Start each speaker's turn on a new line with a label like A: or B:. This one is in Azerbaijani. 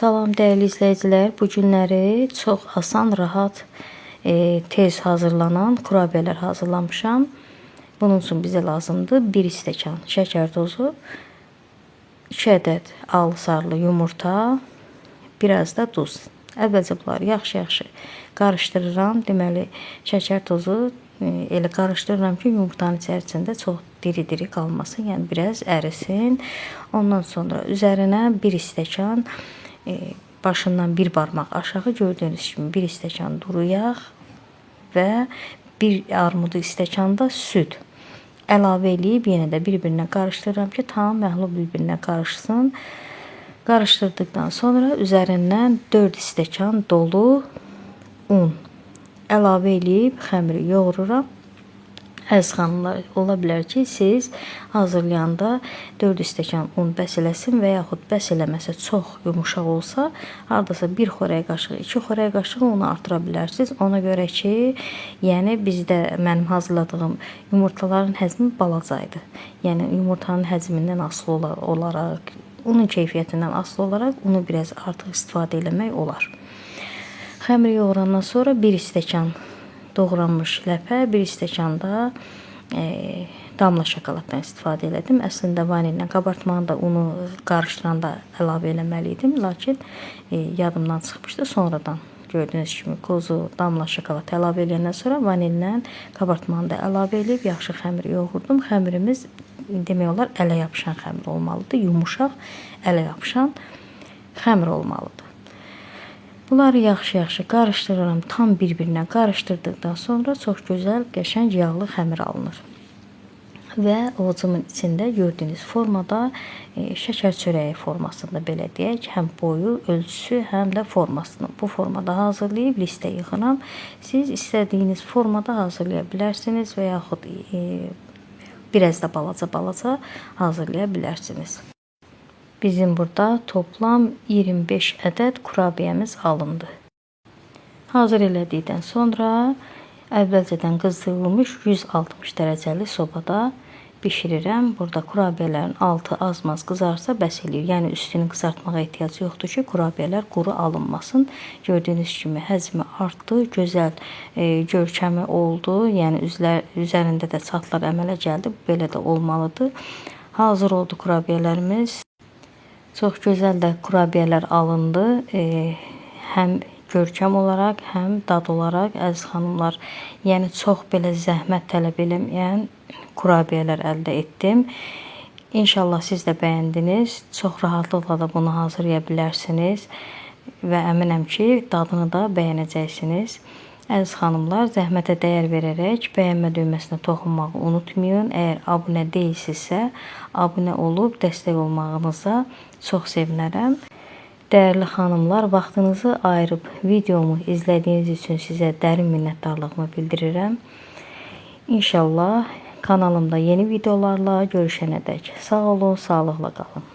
A: Salam dəyərli izləyicilər. Bu günləri çox asan, rahat, tez hazırlanan kurabiyələr hazırlamışam. Bunun üçün bizə lazımdır 1 stəkan şəkər tozu, 2 ədəd al sarlı yumurta, biraz da duz. Əvvəlcə bunları yaxşı-yaxşı qarışdırıram. Deməli, şəkər tozu elə qarışdırıram ki, yumurtanın içərisində çox diri-diri qalmasın, yəni biraz ərisin. Ondan sonra üzərinə 1 stəkan başından bir barmaq aşağı gördüğünüz kimi 1 stəkan duru yağ və 1 armudu stəkanda süd əlavə edib yenə də bir-birinə qarışdırıram ki, tam məhlul bir-birinə qarışsın. Qarışdırdıktan sonra üzərindən 4 stəkan dolu un əlavə edib xəmiri yoğururam. Əziz xanımlar, ola bilər ki, siz hazırlayanda 4 stəkan un bəs eləsin və yaxud bəs eləməsə, çox yumuşaq olsa, hardasa 1 xörək qaşığı, 2 xörək qaşığı unu artıra bilərsiniz. Ona görə ki, yəni bizdə mənim hazırladığım yumurtaların həzmi balacaydı. Yəni yumurtanın həzmindən asılı olaraq, unun keyfiyyətindən asılı olaraq unu biraz artıq istifadə eləmək olar. Xəmiri yoğurandan sonra 1 stəkan doğranmış ləpə, 1 stəkan da damla şokoladdan istifadə elədim. Əslində vanillə qabartmanı da unu qarışdıranda əlavə eləməli idim, lakin yadımdan çıxmışdı. Sonradan gördüyünüz kimi qozu, damla şokolad əlavə edəndən sonra vanillə qabartmanı da əlavə edib yaxşı xəmir yoğurdum. Xəmirimiz demək olar ələ yapışan xəmir olmalıdır, yumuşaq, ələ yapışan xəmir olmalıdır. Bunları yaxşı-yaxşı qarışdırıram. Tam bir-birinə qarışdırdıqdan sonra çox gözəl, qəşəng yağlı xəmir alınır. Və ovucumun içində gördüyünüz formada şəkər çörəyi formasında belə deyək, həm boyu, ölçüsü, həm də formasını bu formada hazırlayıb listə yığıram. Siz istədiyiniz formada hazırlaya bilərsiniz və yaxud biraz da balaca hazırlaya bilərsiniz. Bizim burada toplam 25 ədəd kurabiyəmiz alındı. Hazır elədikdən sonra əvvəlcədən qızdırılmış 160 dərəcəli sobada bişirirəm. Burada kurabiyələrin altı az-maz qızarsa bəs eləyir. Yəni üstünü qızartmağa ehtiyac yoxdur ki, kurabiyələr quru alınmasın. Gördüyünüz kimi həzmi artdı, gözəl görkəmi oldu. Yəni üzərində də çatlar əmələ gəldi. Belə də olmalıdır. Hazır oldu kurabiyələrimiz. Çox gözəl də kurabiyələr alındı. Həm görkəm olaraq, həm dad olaraq əziz xanımlar, yəni çox belə zəhmət tələb eləməyən kurabiyələr əldə etdim. İnşallah siz də bəyəndiniz. Çox rahatlıqla da bunu hazırlaya bilərsiniz və əminəm ki, dadını da bəyənəcəksiniz. Əziz xanımlar, zəhmətə dəyər verərək bəyənmə düyməsinə toxunmağı unutmayın. Əgər abunə deyilsinizsə, abunə olub dəstək olmağınıza çox sevinərəm. Dəyərli xanımlar, vaxtınızı ayırıb videomu izlədiyiniz üçün sizə dərin minnətdarlığımı bildirirəm. İnşallah kanalımda yeni videolarla görüşənədək sağ olun, sağlıqla qalın.